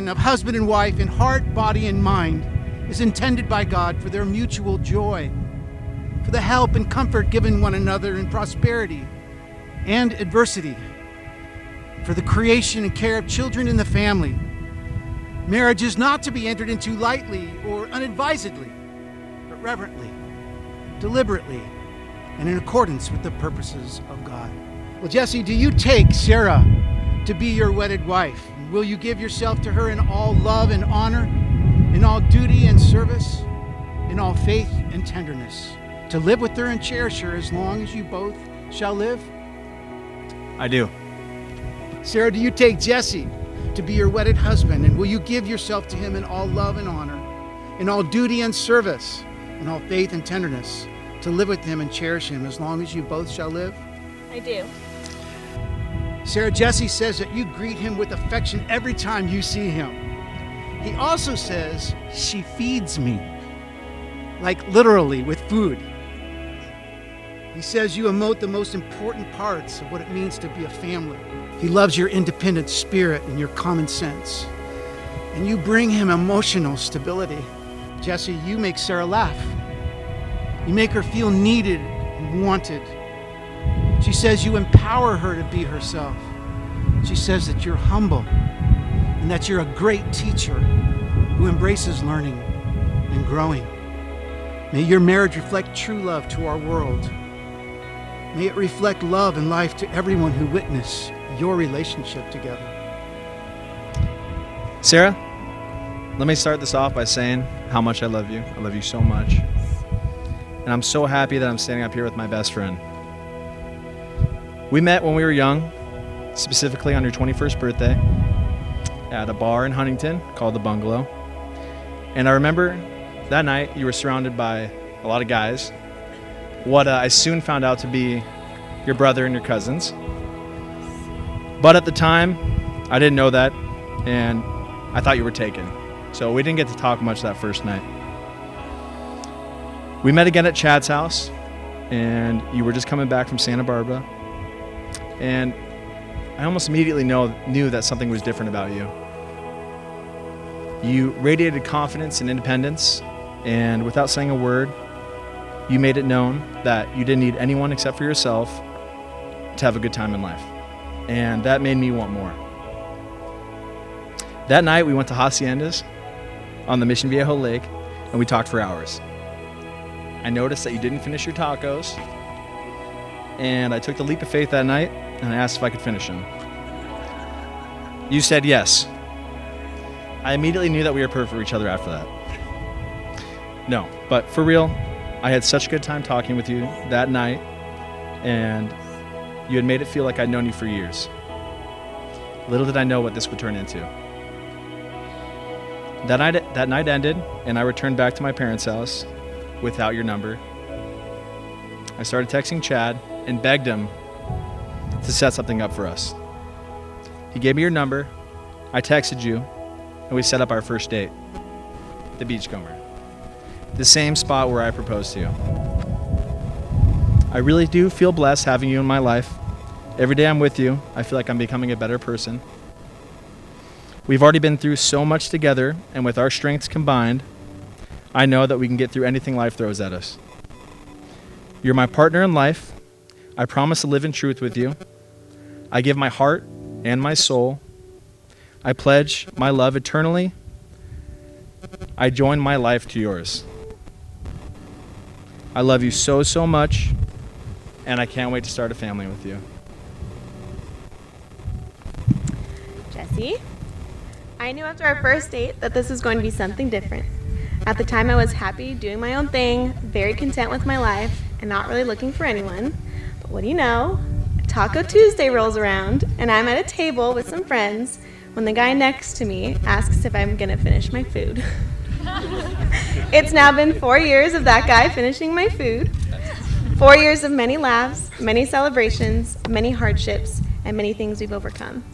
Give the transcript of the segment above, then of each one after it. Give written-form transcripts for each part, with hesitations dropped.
union of husband and wife in heart, body, and mind is intended by God for their mutual joy, for the help and comfort given one another in prosperity and adversity, for the creation and care of children in the family. Marriage is not to be entered into lightly or unadvisedly, but reverently, deliberately, and in accordance with the purposes of God. Well, Jesse, do you take Sarah to be your wedded wife? Will you give yourself to her in all love and honor, in all duty and service, in all faith and tenderness, to live with her and cherish her as long as you both shall live? I do. Sarah, do you take Jesse to be your wedded husband, and will you give yourself to him in all love and honor, in all duty and service, in all faith and tenderness, to live with him and cherish him as long as you both shall live? I do. Sarah, Jesse says that you greet him with affection every time you see him. He also says, she feeds me, like literally with food. He says you emote the most important parts of what it means to be a family. He loves your independent spirit and your common sense. And you bring him emotional stability. Jesse, you make Sarah laugh. You make her feel needed and wanted. She says you empower her to be herself. She says that you're humble and that you're a great teacher who embraces learning and growing. May your marriage reflect true love to our world. May it reflect love and life to everyone who witness your relationship together. Sarah, let me start this off by saying how much I love you. I love you so much. And I'm so happy that I'm standing up here with my best friend. We met when we were young, specifically on your 21st birthday, at a bar in Huntington called The Bungalow. And I remember that night you were surrounded by a lot of guys. What I soon found out to be your brother and your cousins. But at the time, I didn't know that, and I thought you were taken. So we didn't get to talk much that first night. We met again at Chad's house, and you were just coming back from Santa Barbara. And I almost immediately knew that something was different about you. You radiated confidence and independence, and without saying a word, you made it known that you didn't need anyone except for yourself to have a good time in life. And that made me want more. That night, we went to Haciendas on the Mission Viejo Lake, and we talked for hours. I noticed that you didn't finish your tacos, and I took the leap of faith that night, and I asked if I could finish them. You said yes. I immediately knew that we were perfect for each other after that. No, but for real, I had such a good time talking with you that night, and you had made it feel like I'd known you for years. Little did I know what this would turn into. That night ended, and I returned back to my parents' house without your number. I started texting Chad and begged him to set something up for us. He gave me your number, I texted you, and we set up our first date, the Beachcomber, the same spot where I proposed to you. I really do feel blessed having you in my life. Every day I'm with you, I feel like I'm becoming a better person. We've already been through so much together, and with our strengths combined, I know that we can get through anything life throws at us. You're my partner in life. I promise to live in truth with you. I give my heart and my soul. I pledge my love eternally. I join my life to yours. I love you so, so much, and I can't wait to start a family with you. Jesse, I knew after our first date that this was going to be something different. At the time, I was happy doing my own thing, very content with my life, and not really looking for anyone. But what do you know? Taco Tuesday rolls around, and I'm at a table with some friends when the guy next to me asks if I'm going to finish my food. It's now been 4 years of that guy finishing my food. 4 years of many laughs, many celebrations, many hardships, and many things we've overcome.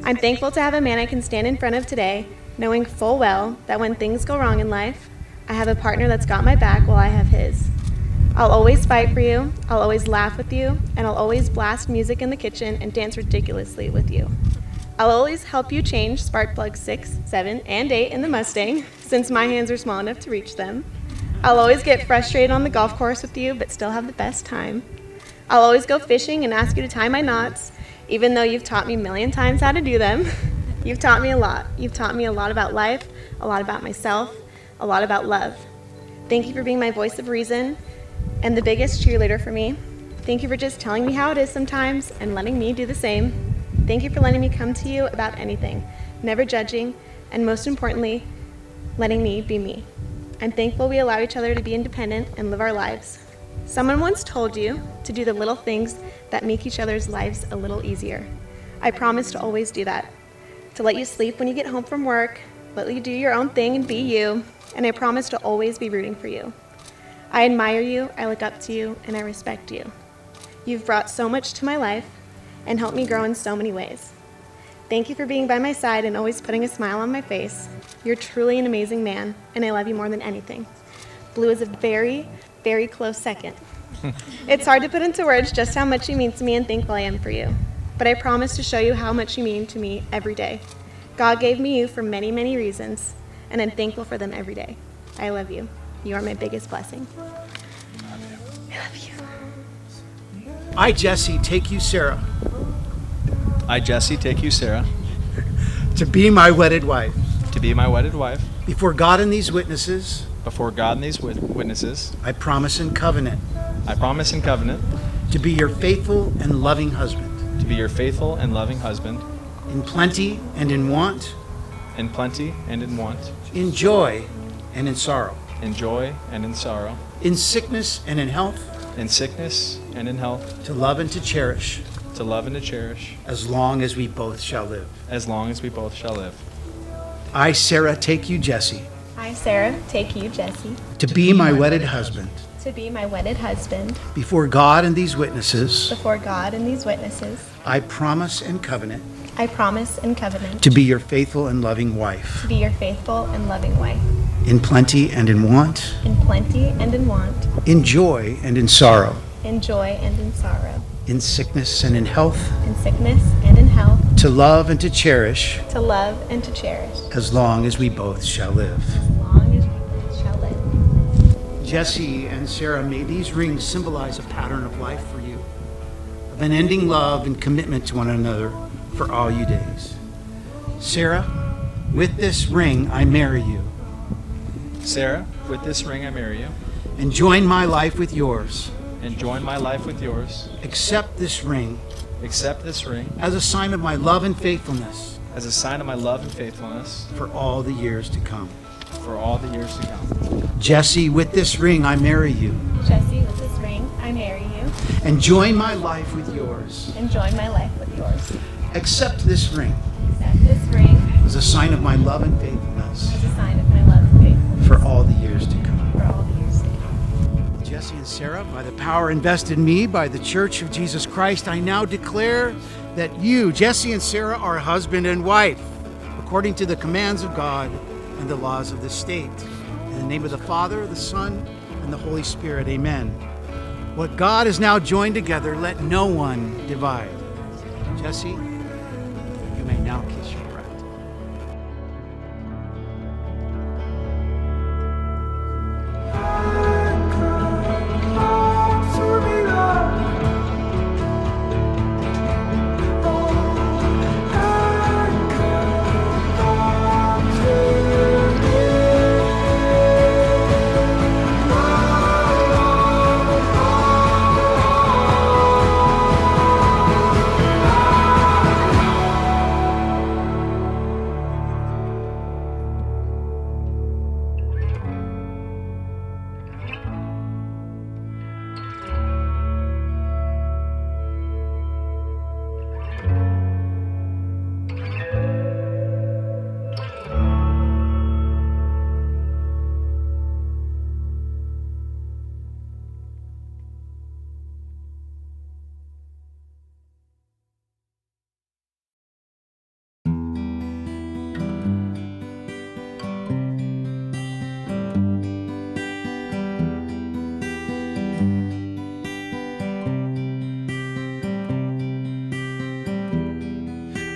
I'm thankful to have a man I can stand in front of today, knowing full well that when things go wrong in life, I have a partner that's got my back while I have his. I'll always fight for you, I'll always laugh with you, and I'll always blast music in the kitchen and dance ridiculously with you. I'll always help you change spark plugs 6, 7, and 8 in the Mustang, since my hands are small enough to reach them. I'll always get frustrated on the golf course with you, but still have the best time. I'll always go fishing and ask you to tie my knots, even though you've taught me a million times how to do them. You've taught me a lot. You've taught me a lot about life, a lot about myself, a lot about love. Thank you for being my voice of reason and the biggest cheerleader for me. Thank you for just telling me how it is sometimes and letting me do the same. Thank you for letting me come to you about anything, never judging, and most importantly, letting me be me. I'm thankful we allow each other to be independent and live our lives. Someone once told you to do the little things that make each other's lives a little easier. I promise to always do that. To let you sleep when you get home from work, let you do your own thing and be you, and I promise to always be rooting for you. I admire you, I look up to you, and I respect you. You've brought so much to my life and helped me grow in so many ways. Thank you for being by my side and always putting a smile on my face. You're truly an amazing man, and I love you more than anything. Blue is a very, very close second. It's hard to put into words just how much you mean to me and thankful I am for you. But I promise to show you how much you mean to me every day. God gave me you for many, many reasons, and I'm thankful for them every day. I love you. You are my biggest blessing. I love you. I, Jesse, take you, Sarah, I, Jesse, take you, Sarah, to be my wedded wife. to be my wedded wife. Before God and these witnesses, Before God and these witnesses, I promise in covenant I promise in covenant to be your faithful and loving husband, to be your faithful and loving husband, in plenty and in want, in plenty and in want, in joy and in sorrow, in joy and in sorrow, in sickness and in health, in sickness and in health, to love and to cherish, to love and to cherish, as long as we both shall live. as long as we both shall live. I, Sarah, take you, Jesse, I, Sarah, take you, Jesse, to be my wedded husband. to be my wedded husband. Before God and these witnesses, Before God and these witnesses, I promise in covenant I promise in covenant to be your faithful and loving wife, to be your faithful and loving wife, in plenty and in want, in plenty and in want, in joy and in sorrow, in joy and in sorrow, in sickness and in health, in sickness and in health, to love and to cherish, to love and to cherish, as long as we both shall live. as long as we both shall live. Jesse and Sarah, may these rings symbolize a pattern of life for you, of unending love and commitment to one another for all you days. Sarah, with this ring I marry you, Sarah, with this ring I marry you, and join my life with yours. and join my life with yours. Accept this ring Accept this ring as a sign of my love and faithfulness as a sign of my love and faithfulness for all the years to come. for all the years to come. Jesse, with this ring I marry you, Jesse, with this ring, I marry you, and join my life with yours. and join my life with yours. Accept this ring Accept this ring as a sign of my love and faithfulness as a sign of my love and faithfulness for all the years to come. for all the years to come. Jesse and Sarah, by the power invested in me by the Church of Jesus Christ, I now declare that you, Jesse and Sarah, are husband and wife, according to the commands of God and the laws of the state. In the name of the Father, the Son, and the Holy Spirit, amen. What God has now joined together, let no one divide. Jesse, you may now kiss your bride.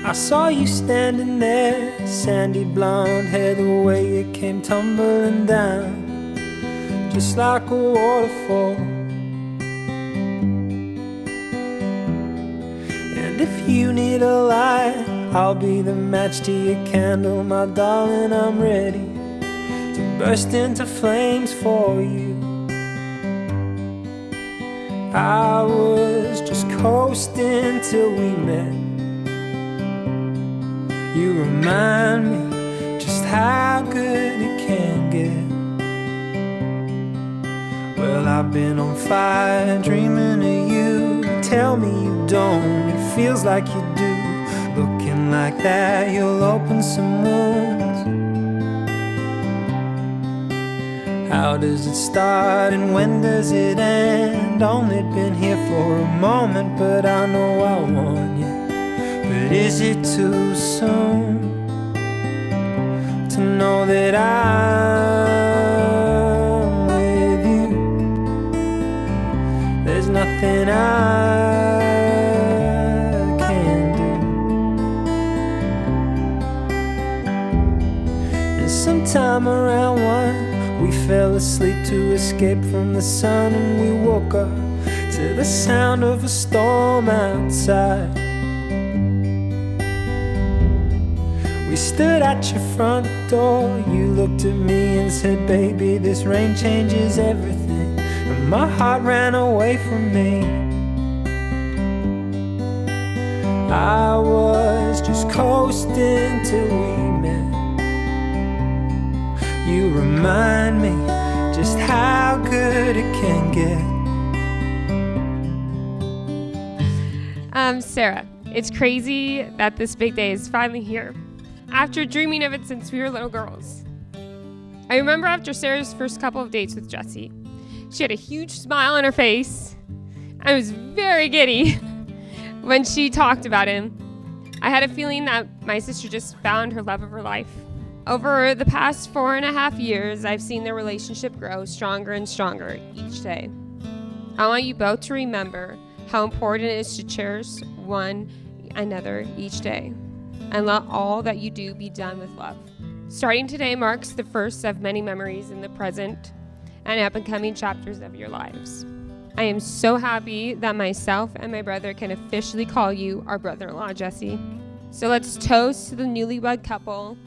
I saw you standing there, sandy blonde hair, the way it came tumbling down, just like a waterfall. And if you need a light, I'll be the match to your candle, my darling, I'm ready to burst into flames for you. I was just coasting till we met. You remind me just how good it can get. Well, I've been on fire dreaming of you. Tell me you don't, it feels like you do. Looking like that, you'll open some wounds. How does it start and when does it end? Only been here for a moment, but I know I want you. But is it too soon to know that I'm with you? There's nothing I can do. And sometime around 1, we fell asleep to escape from the sun, and we woke up to the sound of a storm outside. We stood at your front door, you looked at me and said, baby, this rain changes everything. And my heart ran away from me. I was just coasting till we met. You remind me just how good it can get. Sarah, it's crazy that this big day is finally here, after dreaming of it since we were little girls. I remember after Sarah's first couple of dates with Jesse, she had a huge smile on her face. I was very giddy when she talked about him. I had a feeling that my sister just found her love of her life. Over the past 4.5 years, I've seen their relationship grow stronger and stronger each day. I want you both to remember how important it is to cherish one another each day, and let all that you do be done with love. Starting today marks the first of many memories in the present and upcoming chapters of your lives. I am so happy that myself and my brother can officially call you our brother-in-law, Jesse. So let's toast to the newlywed couple.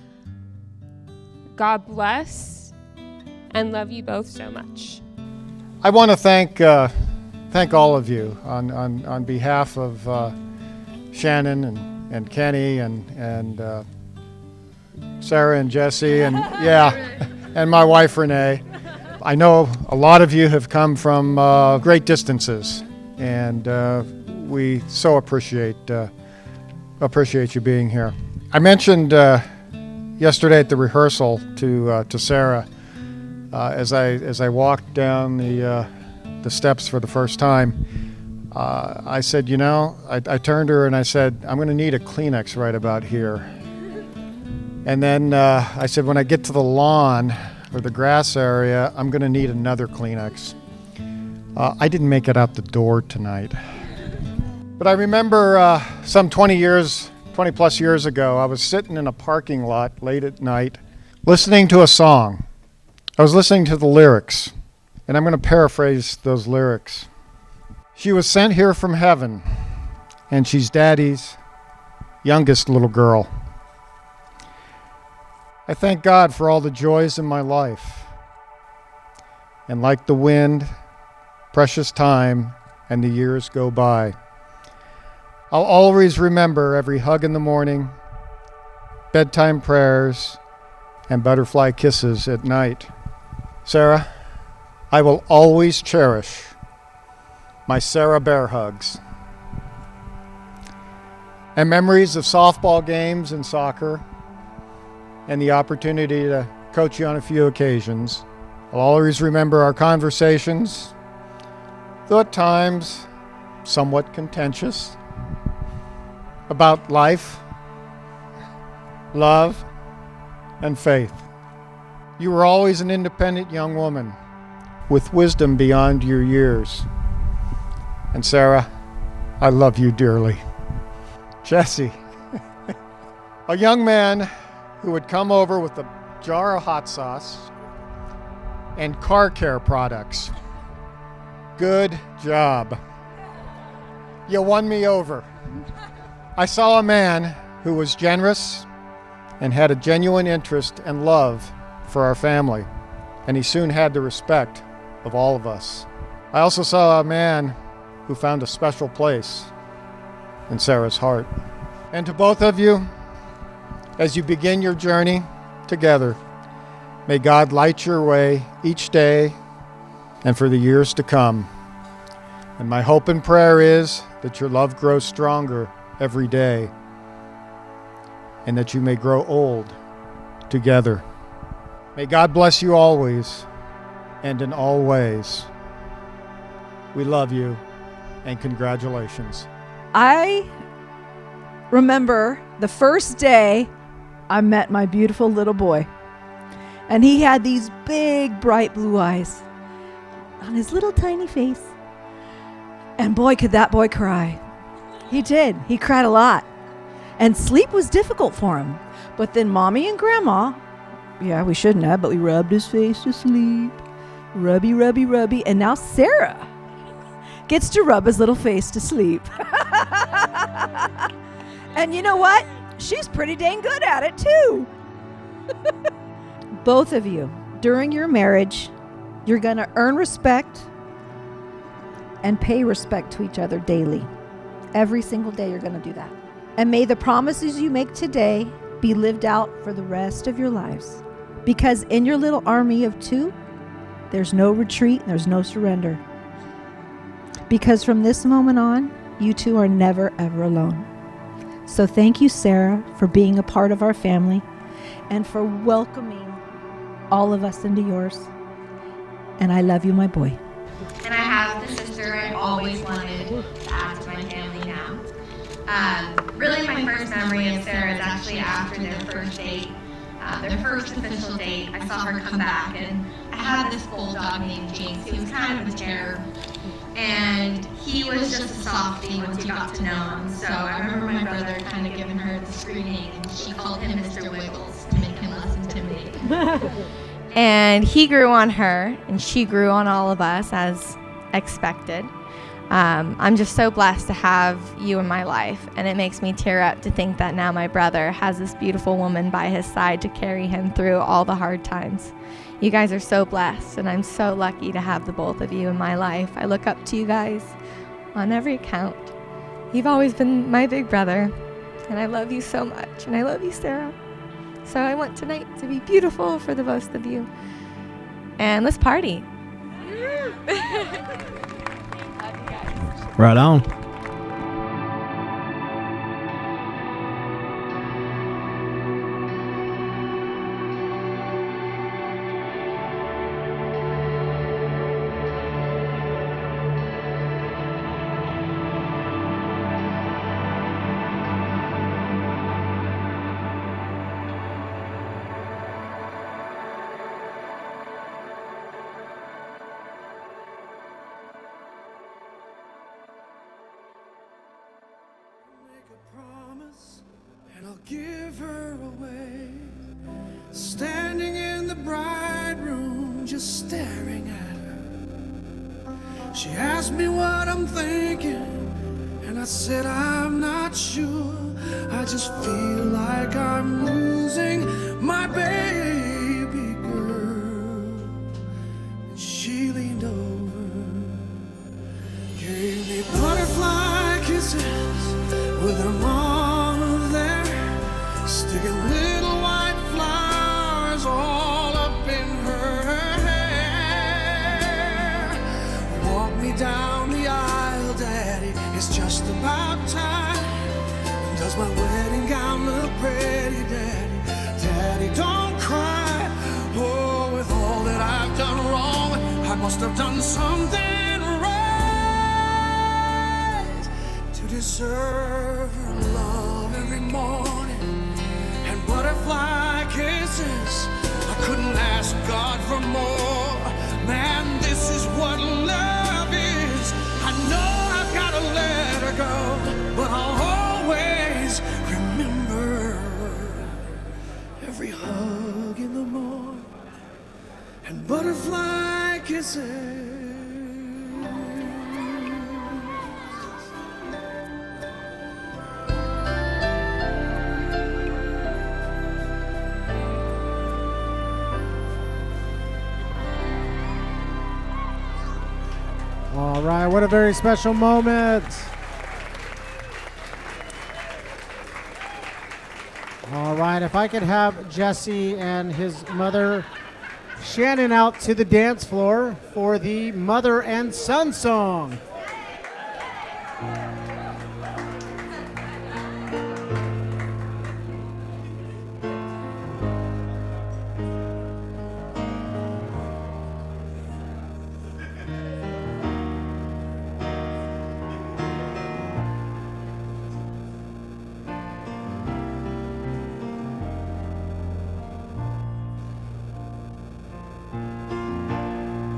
God bless and love you both so much. I want to thank all of you on behalf of Shannon and Kenny and Sarah and Jesse and and my wife Renee. I know a lot of you have come from great distances, and we so appreciate you being here. I mentioned yesterday at the rehearsal to Sarah as I walked down the steps for the first time. I said, I turned to her and I said, I'm going to need a Kleenex right about here. And then I said, when I get to the lawn or the grass area, I'm going to need another Kleenex. I didn't make it out the door tonight. But I remember some 20 plus years ago, I was sitting in a parking lot late at night listening to a song. I was listening to the lyrics, and I'm going to paraphrase those lyrics. She was sent here from heaven, and she's Daddy's youngest little girl. I thank God for all the joys in my life. And like the wind, precious time, and the years go by. I'll always remember every hug in the morning, bedtime prayers, and butterfly kisses at night. Sarah, I will always cherish my Sarah Bear hugs and memories of softball games and soccer and the opportunity to coach you on a few occasions. I'll always remember our conversations, though at times somewhat contentious, about life, love, and faith. You were always an independent young woman with wisdom beyond your years. And Sarah, I love you dearly. Jesse, A young man who would come over with a jar of hot sauce and car care products. Good job. You won me over. I saw a man who was generous and had a genuine interest and love for our family, and he soon had the respect of all of us. I also saw a man who found a special place in Sarah's heart. And to both of you, as you begin your journey together, may God light your way each day and for the years to come. And my hope and prayer is that your love grows stronger every day and that you may grow old together. May God bless you always and in all ways. We love you and congratulations. I remember the first day I met my beautiful little boy. And he had these big, bright blue eyes on his little tiny face. And boy, could that boy cry. He did. He cried a lot. And sleep was difficult for him. But then Mommy and Grandma, yeah, we shouldn't have, but we rubbed his face to sleep. Rubby, rubby, rubby. And now Sarah gets to rub his little face to sleep. And you know what? She's pretty dang good at it too. Both of you, during your marriage, you're going to earn respect and pay respect to each other daily. Every single day you're going to do that. And may the promises you make today be lived out for the rest of your lives. Because in your little army of two, there's no retreat, there's no surrender. Because from this moment on, you two are never, ever alone. So thank you, Sarah, for being a part of our family and for welcoming all of us into yours. And I love you, my boy. And I have the sister I've always wanted to add to my family now. Really, my first memory of Sarah is actually after their first date, their first official date. I saw her come back, and I had this bulldog named Jinx. He was kind of a terror, and he was just a softie once you got to know him. So I remember my brother kind of giving her the screening, and she called him Mr. Wiggles to make him less intimidating. And he grew on her, and she grew on all of us as expected. I'm just so blessed to have you in my life, and it makes me tear up to think that now my brother has this beautiful woman by his side to carry him through all the hard times. You guys are so blessed, and I'm so lucky to have the both of you in my life. I look up to you guys on every account. You've always been my big brother, and I love you so much, and I love you, Sarah. So I want tonight to be beautiful for the both of you, and let's party. Right on. And I'll give her away. Standing in the bright room, just staring at her. She asked me what I'm thinking, and I said I'm not sure. I just feel like I'm losing my baby girl. And she leaned over, gave me butterfly kisses with her mama there, sticking little white flowers all up in her hair. Walk me down the aisle, Daddy, it's just about time. Does my wedding gown look pretty, Daddy? Daddy, don't cry. Oh, with all that I've done wrong, I must have done something right to deserve her love every morning and butterfly kisses. I couldn't ask God for more. Man, this is what love is. I know I've got to let her go, but I'll always remember butterfly kisses. All right, what a very special moment. All right, if I could have Jesse and his mother, Shannon, out to the dance floor for the mother and son song.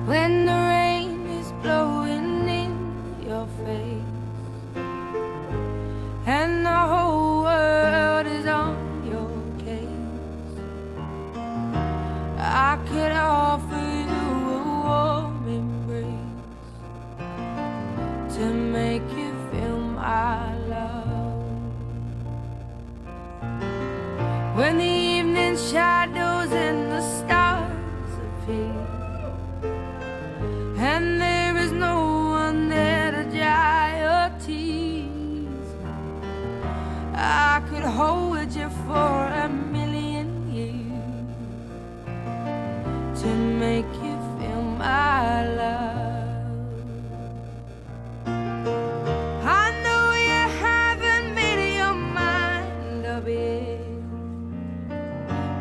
When the rain is blowing in your face and the whole world is on your case, I could offer you a warm embrace to make you feel my love. When the evening shadows and the stars appear and there is no one there to dry your tears, I could hold you for a million years to make you feel my love. I know you haven't made your mind up yet,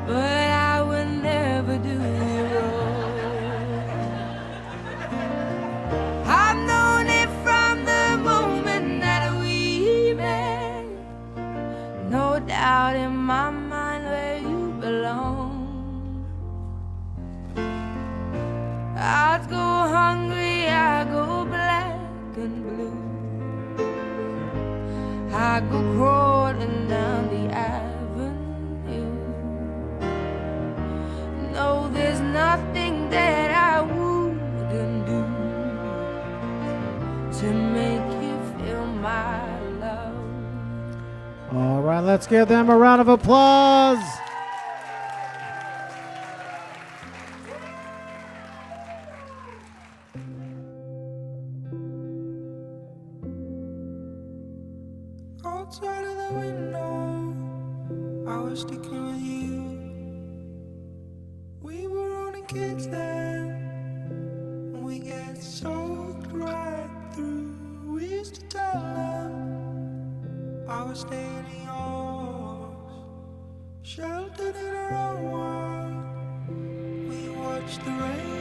but I will never do you wrong. I've known it from the moment that we met. No doubt in my mind where you belong. I'd go hungry, I go black and blue. I go crawling down the avenue. No, there's nothing that I wouldn't do to make you feel my love. All right, let's give them a round of applause. Outside of the window, I was sticking with you. We were only kids then, we get soaked right through. We used to tell them I was staying in yours, sheltered in our own world. We watched the rain